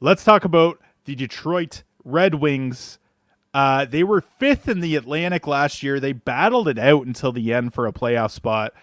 Let's talk about the Detroit Red Wings. They were fifth in the Atlantic last year. They battled it out until the end for a playoff spot.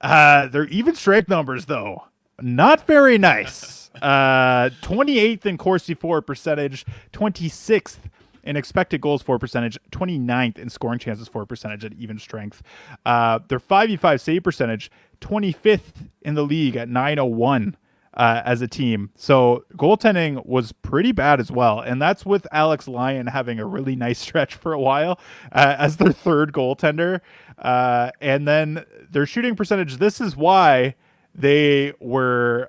Their even strength numbers, though, not very nice. 28th in Corsi for percentage, 26th in expected goals for percentage, 29th in scoring chances for percentage at even strength. Their 5v5 save percentage, 25th in the league at 901 as a team. So goaltending was pretty bad as well. And that's with Alex Lyon having a really nice stretch for a while as their third goaltender. And then their shooting percentage, this is why they were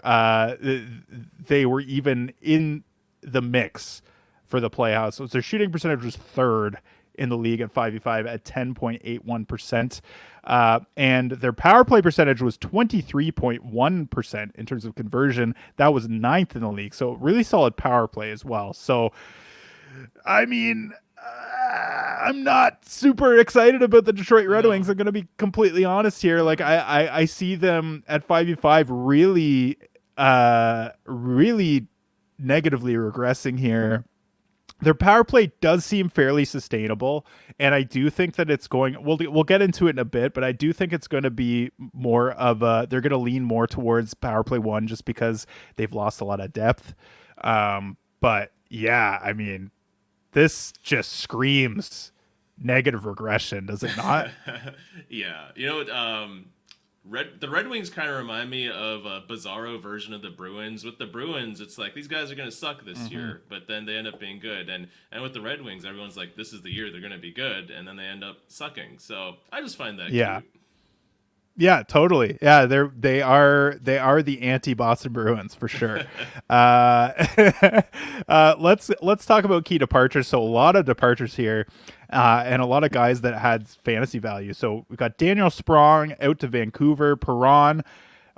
even in the mix for the playoffs. So their shooting percentage was third in the league at 5v5 at 10.81%. And their power play percentage was 23.1% in terms of conversion. That was ninth in the league. So really solid power play as well. So, I mean, I'm not super excited about the Detroit Red No. Wings. I'm going to be completely honest here. Like I see them at 5v5 really negatively regressing here. Their power play does seem fairly sustainable, and I do think that it's going. We'll get into it in a bit, but I do think it's going to be more of a. They're going to lean more towards power play one, just because they've lost a lot of depth. But yeah, I mean, this just screams negative regression, does it not? Yeah, the Red Wings kind of remind me of a bizarro version of the Bruins. With the Bruins, it's like these guys are going to suck this Mm-hmm. year, but then they end up being good. And with the Red Wings, everyone's like, this is the year they're going to be good, and then they end up sucking. So I just find that Yeah. cute. Yeah, totally. Yeah, they are the anti Boston Bruins for sure. Let's talk about key departures. So a lot of departures here, and a lot of guys that had fantasy value. So we got Daniel Sprong out to Vancouver. Perron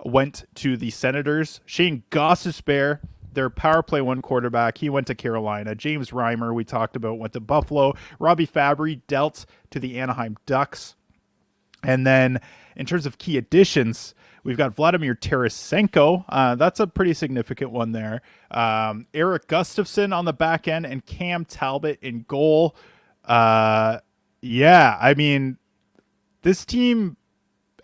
went to the Senators. Shane Gostisbehere, their power play one quarterback, he went to Carolina. James Reimer, we talked about, went to Buffalo. Robbie Fabry dealt to the Anaheim Ducks. And then in terms of key additions, we've got Vladimir Tarasenko. That's a pretty significant one there. Erik Gustafsson on the back end and Cam Talbot in goal. Uh, yeah, I mean, this team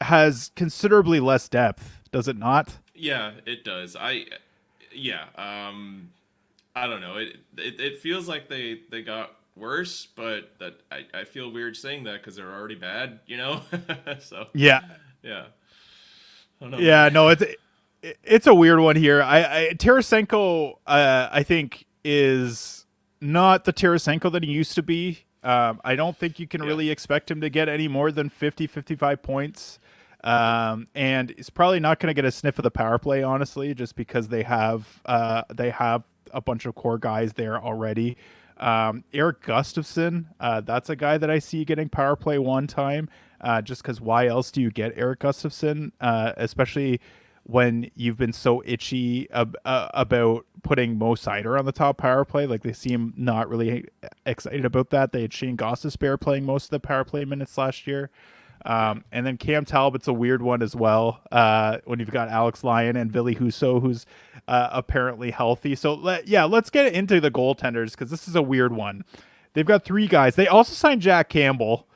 has considerably less depth, does it not? Yeah, it does. Yeah. I don't know. It feels like they got worse, but I feel weird saying that because they're already bad, so Yeah, yeah, I don't know, man. yeah, no, it's a weird one here. Tarasenko, I think is not the Tarasenko that he used to be. I don't think you can Yeah, really expect him to get any more than 50, 55 points. And he's probably not going to get a sniff of the power play, honestly, just because they have a bunch of core guys there already. Erik Gustafsson, that's a guy that I see getting power play one time. Just because why else do you get Erik Gustafsson, especially when you've been so itchy about putting Mo Seider on the top power play? Like they seem not really excited about that. They had Shane Gostisbehere playing most of the power play minutes last year. yeah. And then Cam Talbot's a weird one as well. When you've got Alex Lyon and Billy Husso, who's apparently healthy. So let's get into the goaltenders because this is a weird one. They've got three guys. They also signed Jack Campbell.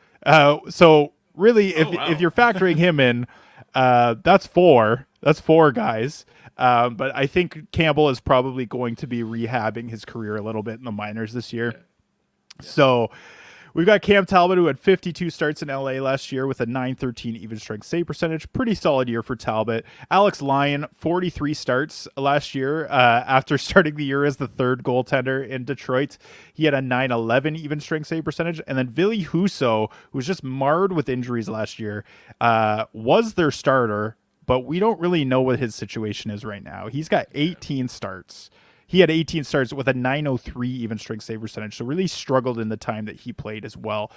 So really, if Oh if wow. you're factoring him in, that's four. That's four guys. But I think Campbell is probably going to be rehabbing his career a little bit in the minors this year. Yeah, yeah. So we've got Cam Talbot, who had 52 starts in LA last year with a 913 even strength save percentage. Pretty solid year for Talbot. Alex Lyon, 43 starts last year after starting the year as the third goaltender in Detroit. He had a 911 even strength save percentage. And then Billy Husso, who was just marred with injuries last year, was their starter, but we don't really know what his situation is right now. He's got Okay. 18 starts. He had 18 starts with a 903 even strength save percentage, so really struggled in the time that he played as well.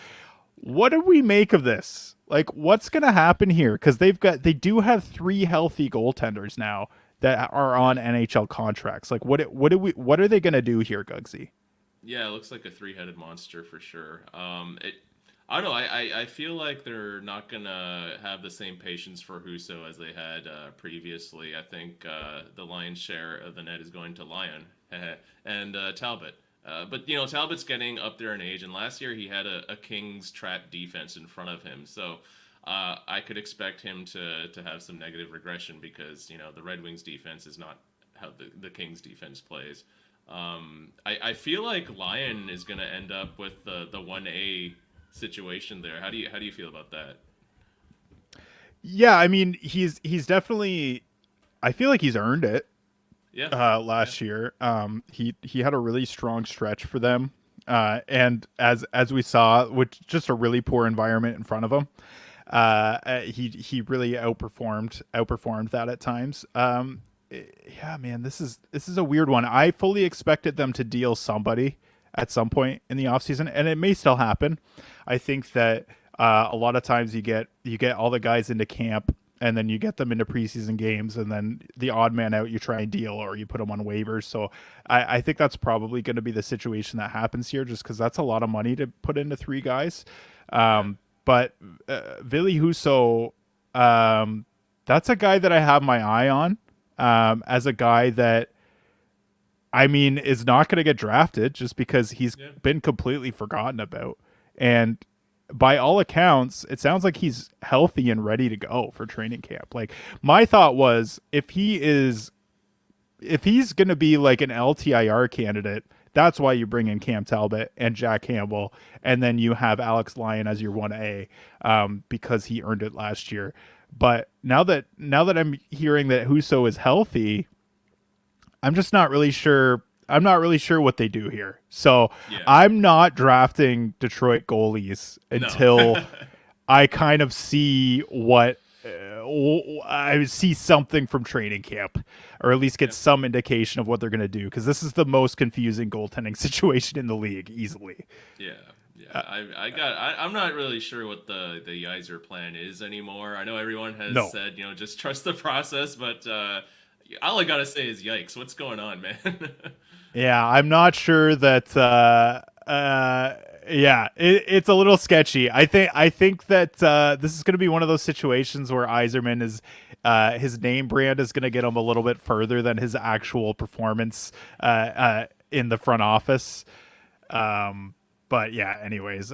What do we make of this? Like, what's going to happen here? Because they do have three healthy goaltenders now that are Yeah. on NHL contracts. Like, what are they going to do here, Gugsy? Yeah, it looks like a three-headed monster for sure. I don't know. I feel like they're not gonna have the same patience for Huso as they had previously. I think the lion's share of the net is going to Lion and Talbot. But Talbot's getting up there in age, and last year he had a Kings trap defense in front of him, so I could expect him to have some negative regression because the Red Wings defense is not how the Kings defense plays. I feel like Lyon is going to end up with the 1A situation there. How do you feel about that? Yeah, I mean, he's definitely. I feel like he's earned it. Yeah, yeah, Last year, he had a really strong stretch for them, and as we saw, with just a really poor environment in front of him, he really outperformed that at times. Yeah, man, this is a weird one. I fully expected them to deal somebody at some point in the offseason, and it may still happen. I think that a lot of times you get all the guys into camp, and then you get them into preseason games, and then the odd man out you try and deal, or you put them on waivers. So I think that's probably going to be the situation that happens here, just because that's a lot of money to put into three guys. yeah, But Ville Husso, that's a guy that I have my eye on, as a guy that, I mean, is not going to get drafted just because he's yeah. been completely forgotten about. And by all accounts, it sounds like he's healthy and ready to go for training camp. Like, my thought was, if he's going to be like an LTIR candidate, that's why you bring in Cam Talbot and Jack Campbell, and then you have Alex Lyon as your 1A, because he earned it last year. But now that I'm hearing that Husso is healthy, I'm just not really sure. I'm not really sure what they do here. So Yeah. I'm not drafting Detroit goalies No. until I kind of see what I see something from training camp, or at least get Yeah. some indication of what they're going to do. Because this is the most confusing goaltending situation in the league, easily. Yeah, yeah. I'm not really sure what the Yzer plan is anymore. I know everyone has No. said just trust the process, but all I gotta say is yikes. What's going on, man? Yeah, I'm not sure that. Yeah, it's a little sketchy. I think that this is going to be one of those situations where Yzerman is, his name brand is going to get him a little bit further than his actual performance in the front office. But yeah, anyways,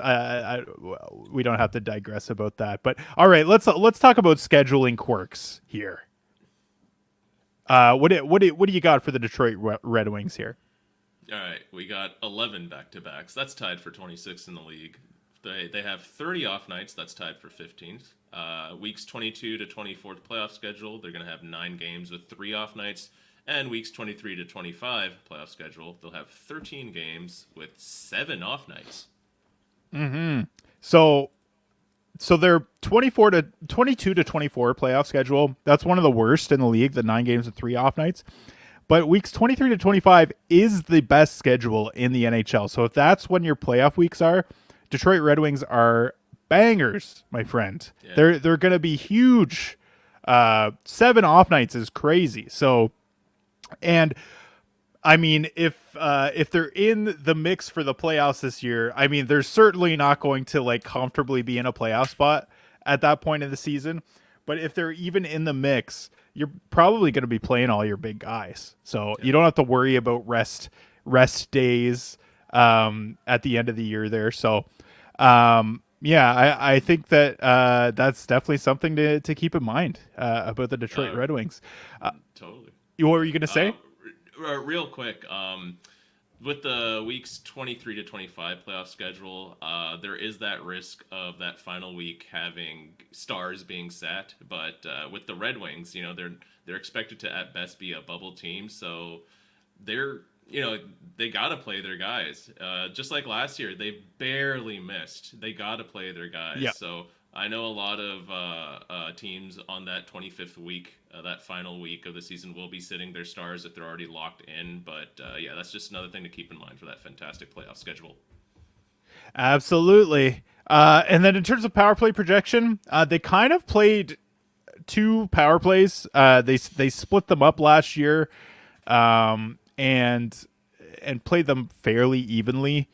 we don't have to digress about that. But all right, let's talk about scheduling quirks here. What do you got for the Detroit Red Wings here? All right, we got 11 back-to-backs. That's tied for 26th in the league. They have 30 off nights. That's tied for 15th. Weeks 22 to 24th playoff schedule. They're going to have 9 games with 3 off nights. And weeks 23 to 25 playoff schedule. They'll have 13 games with 7 off nights. So they're 24 to 22 to 24 playoff schedule. That's one of the worst in the league, the 9 games with 3 off nights. But weeks 23 to 25 is the best schedule in the NHL. So if that's when your playoff weeks are, Detroit Red Wings are bangers, my friend. Yeah. They're going to be huge. 7 off nights is crazy. So, and I mean, if they're in the mix for the playoffs this year, I mean, they're certainly not going to like comfortably be in a playoff spot at that point in the season. But if they're even in the mix, you're probably going to be playing all your big guys. So you don't have to worry about rest days at the end of the year there. So yeah, I think that that's definitely something to keep in mind about the Detroit Red Wings. Totally. What were you going to say? Real quick, with the weeks 23 to 25 playoff schedule, there is that risk of that final week having stars being sat. But with the Red Wings, they're expected to at best be a bubble team, so they're they gotta play their guys. Just like last year, they barely missed. They gotta play their guys. Yeah. So I know a lot of teams on that 25th week, that final week of the season, will be sitting their stars if they're already locked in. But yeah, that's just another thing to keep in mind for that fantastic playoff schedule. Absolutely. And then in terms of power play projection, they kind of played 2 power plays. They split them up last year, and played them fairly evenly,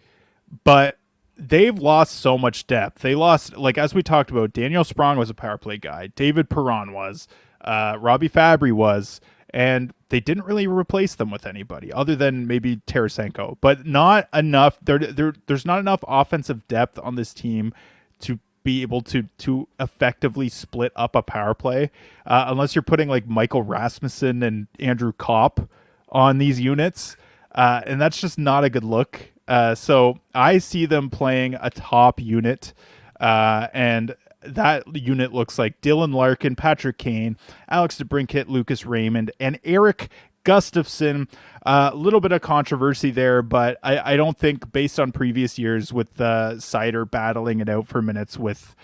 but they've lost so much depth. They lost, like, as we talked about, Daniel Sprong was a power play guy. David Perron was, Robbie Fabry was, and they didn't really replace them with anybody other than maybe Tarasenko, but not enough. There's not enough offensive depth on this team to be able to effectively split up a power play, unless you're putting like Michael Rasmussen and Andrew Kopp on these units, and that's just not a good look. So I see them playing a top unit, and that unit looks like Dylan Larkin, Patrick Kane, Alex DeBrincat, Lucas Raymond, and Erik Gustafsson. A little bit of controversy there, but I don't think, based on previous years with Seider battling it out for minutes with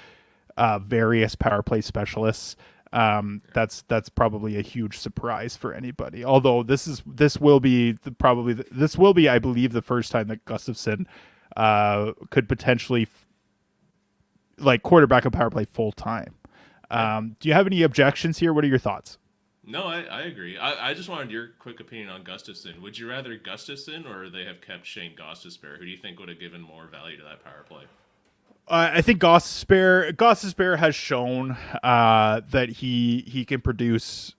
various power play specialists, that's probably a huge surprise for anybody. Although this will be, I believe, the first time that Gustafsson could potentially like quarterback a power play full time. Do you have any objections here? What are your thoughts? No, I agree. I just wanted your quick opinion on Gustafsson. Would you rather Gustafsson or they have kept Shane Gostisbehere? Who do you think would have given more value to that power play? I think Gostisbehere has shown that he can produce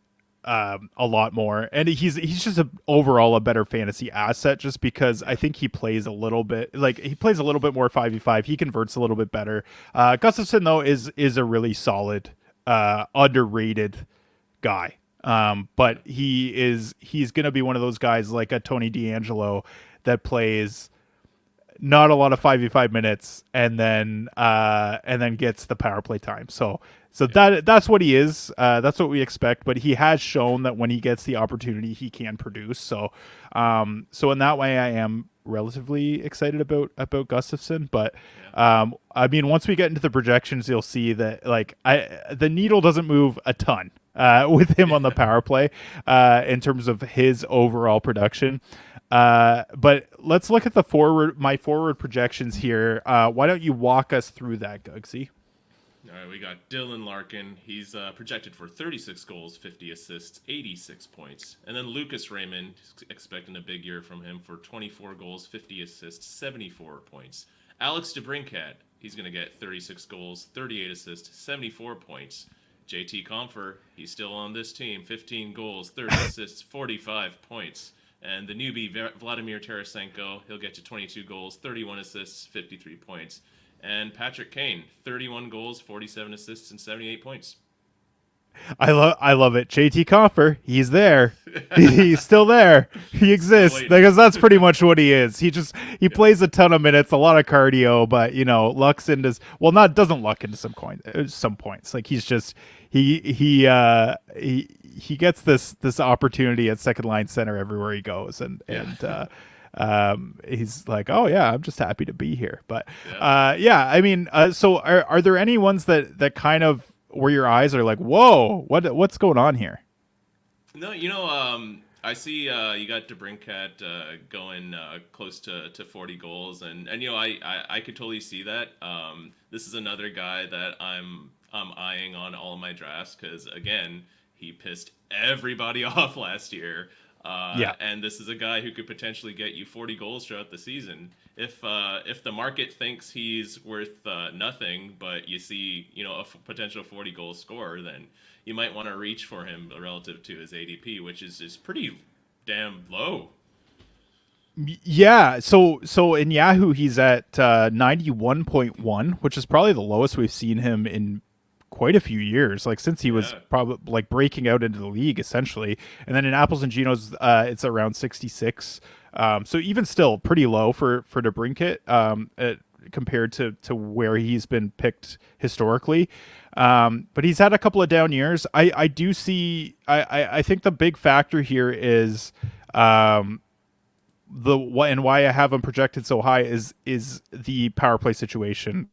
a lot more, and he's just overall a better fantasy asset, just because I think he plays a little bit more 5v5. He converts a little bit better. Gustafsson though is a really solid, underrated guy. But he's gonna be one of those guys like a Tony DeAngelo that plays not a lot of 5v5 minutes and then gets the power play time. So that's what he is. That's what we expect. But he has shown that when he gets the opportunity, he can produce. So in that way, I am relatively excited about Gustafsson. But I mean, once we get into the projections, you'll see that like the needle doesn't move a ton with him on the power play in terms of his overall production. But let's look at my forward projections here. Why don't you walk us through that, Gugsy? All right, we got Dylan Larkin. He's projected for 36 goals, 50 assists, 86 points. And then Lucas Raymond, expecting a big year from him for 24 goals, 50 assists, 74 points. Alex DeBrincat, he's going to get 36 goals, 38 assists, 74 points. JT Compher, he's still on this team, 15 goals, 30 assists, 45 points. And the newbie, Vladimir Tarasenko, he'll get to 22 goals, 31 assists, 53 points. And Patrick Kane, 31 goals, 47 assists, and 78 points. I love it. JT Compher, he's there. He's still there. He exists, because that's pretty much what he is. He plays a ton of minutes, a lot of cardio, but lucks into doesn't luck into some points. Like he's just he gets this opportunity at second line center everywhere he goes, and he's like, oh yeah, I'm just happy to be here. But I mean, so are there any ones that kind of where your eyes are like, whoa, what's going on here? No, I see you got DeBrincat going close to 40 goals, and I could totally see that. This is another guy that I'm eyeing on all of my drafts because again, he pissed everybody off last year. And this is a guy who could potentially get you 40 goals throughout the season. If the market thinks he's worth nothing, but you see a potential 40 goal scorer, then you might want to reach for him relative to his ADP, which is pretty damn low. Yeah, so in Yahoo he's at 91.1, which is probably the lowest we've seen him in quite a few years, like since he was probably like breaking out into the league essentially. And then in Apples and Ginos it's around 66, so even still pretty low for DeBrincat compared to where he's been picked historically. But he's had a couple of down years. I do see I think the big factor here is and why I have him projected so high is the power play situation.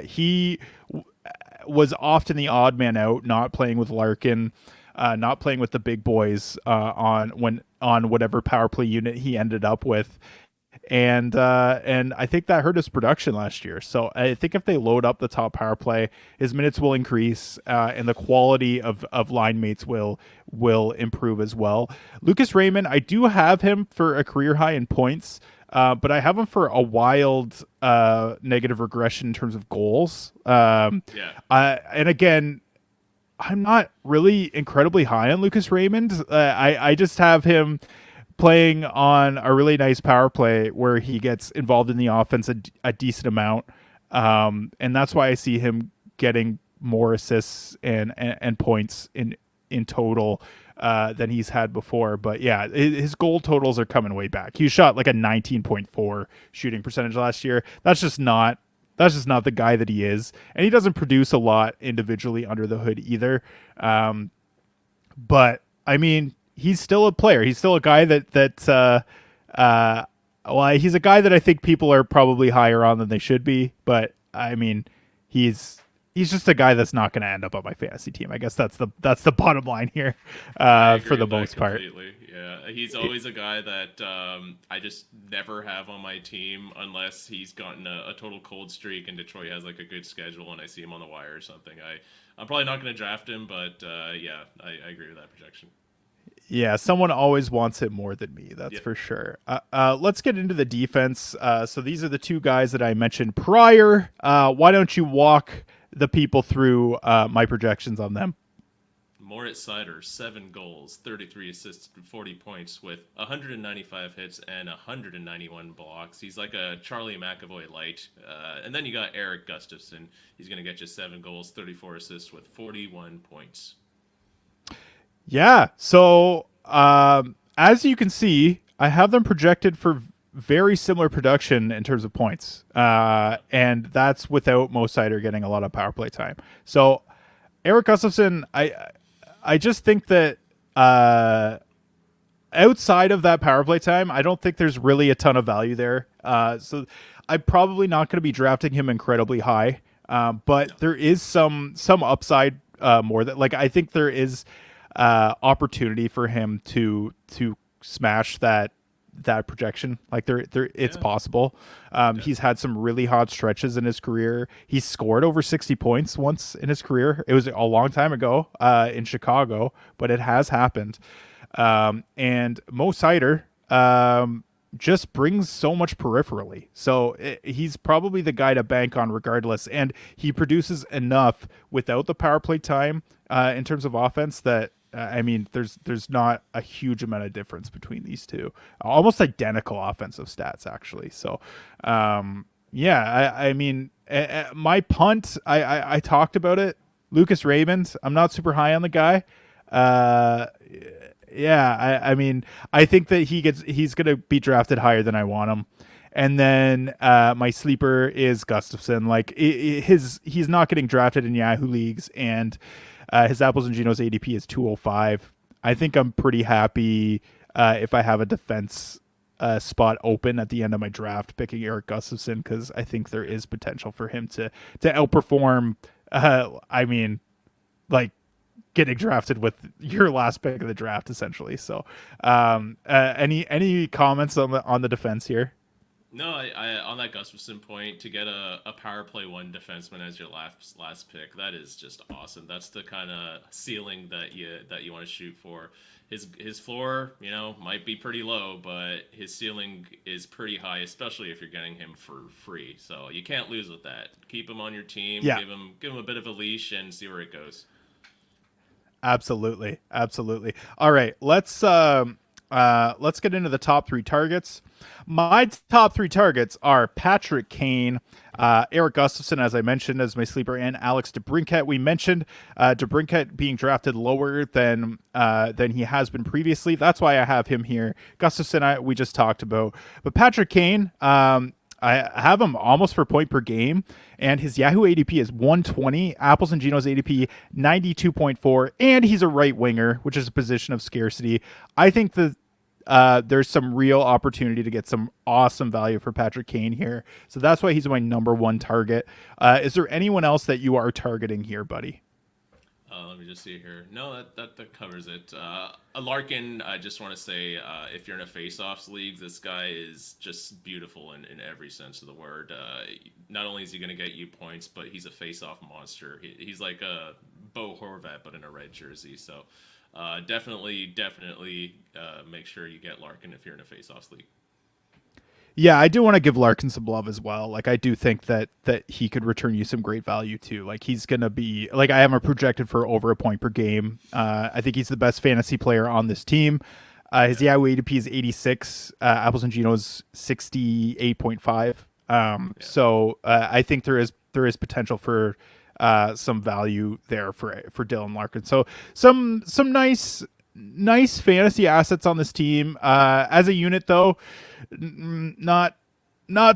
He was often the odd man out, not playing with Larkin, not playing with the big boys on whatever power play unit he ended up with, and I think that hurt his production last year. So I think if they load up the top power play, his minutes will increase, and the quality of line mates will improve as well. Lucas Raymond, I do have him for a career high in points. But I have him for a wild negative regression in terms of goals. And again, I'm not really incredibly high on Lucas Raymond. I just have him playing on a really nice power play where he gets involved in the offense a decent amount, and that's why I see him getting more assists and points in total than he's had before. But yeah, his goal totals are coming way back. He shot like a 19.4 shooting percentage last year. That's just not the guy that he is, and he doesn't produce a lot individually under the hood either. But I mean, he's still a player. He's still a guy well, he's a guy that I think people are probably higher on than they should be. But I mean, he's he's just a guy that's not going to end up on my fantasy team. I guess that's the bottom line here, I for agree the with that most part. completely. Yeah, he's always a guy that I just never have on my team unless he's gotten a total cold streak and Detroit has like a good schedule and I see him on the wire or something. I'm probably not going to draft him, but yeah, I agree with that projection. Yeah, someone always wants it more than me. That's Yep. for sure. Let's get into the defense. So these are the two guys that I mentioned prior. Why don't you walk the people through my projections on them? Moritz Seider, 7 goals, 33 assists, and 40 points with 195 hits and 191 blocks. He's like a Charlie McAvoy light. And then you got Erik Gustafsson. He's going to get you 7 goals, 34 assists with 41 points. Yeah. So as you can see, I have them projected for very similar production in terms of points, and that's without Mo Seider getting a lot of power play time. So Erik Gustafsson, I just think that outside of that power play time, I don't think there's really a ton of value there. So I'm probably not going to be drafting him incredibly high, No. but there is some upside, more that, like, I think there is opportunity for him to smash that projection. Like, there it's Yeah, possible. He's definitely. had some really hot stretches in his career. He scored over 60 points once in his career. It was a long time ago, in Chicago, but it has happened. And Mo Sider, just brings so much peripherally. So he's probably the guy to bank on regardless. And he produces enough without the power play time, in terms of offense, that I mean, there's not a huge amount of difference between these two. Almost identical offensive stats, actually. So, yeah, I mean, my punt, I talked about it. Lucas Raymond, I'm not super high on the guy. Uh, yeah, I mean, I think that he's gonna be drafted higher than I want him. And then my sleeper is Gustafson. Like, he's not getting drafted in Yahoo leagues, and his Apples and Genos ADP is 205. I think I'm pretty happy if I have a defense spot open at the end of my draft, picking Erik Gustafson, because I think there is potential for him to outperform. I mean, like, getting drafted with your last pick of the draft, essentially. So, any comments on the defense here? No, I on that Gustafson point to get a power play one defenseman as your last pick, that is just awesome. That's the kind of ceiling that you want to shoot for. His floor, might be pretty low, but his ceiling is pretty high, especially if you're getting him for free. So you can't lose with that. Keep him on your team, Yeah, give him a bit of a leash, and see where it goes. absolutely, absolutely. All right, let's get into the top three targets. My top three targets are Patrick Kane, Erik Gustafsson, as I mentioned, as my sleeper, and Alex DeBrincat. We mentioned DeBrincat being drafted lower than he has been previously. That's why I have him here. Gustafsson, we just talked about, but Patrick Kane, I have him almost for point per game, and his Yahoo ADP is 120. Apples and Geno's ADP 92.4, and he's a right winger, which is a position of scarcity. I think that there's some real opportunity to get some awesome value for Patrick Kane here, so that's why he's my number one target. Is there anyone else that you are targeting here, buddy? Let me just see here. No, that covers it. A Larkin, I just want to say, if you're in a face-offs league, this guy is just beautiful in every sense of the word. Not only is he going to get you points, but he's a face-off monster. He's like a Bo Horvat, but in a red jersey. So definitely make sure you get Larkin if you're in a face-offs league. Yeah, I do want to give Larkin some love as well. Like I do think that he could return you some great value too. Like he's gonna be like I have him projected for over a point per game. I think he's the best fantasy player on this team. His Yeah, Yahoo ADP is 86. Apples and Geno's 68.5. yeah, I think there is potential for some value there for Dylan Larkin. So some nice fantasy assets on this team. As a unit though, not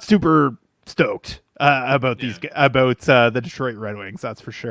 super stoked about yeah. these about the Detroit Red Wings. That's for sure.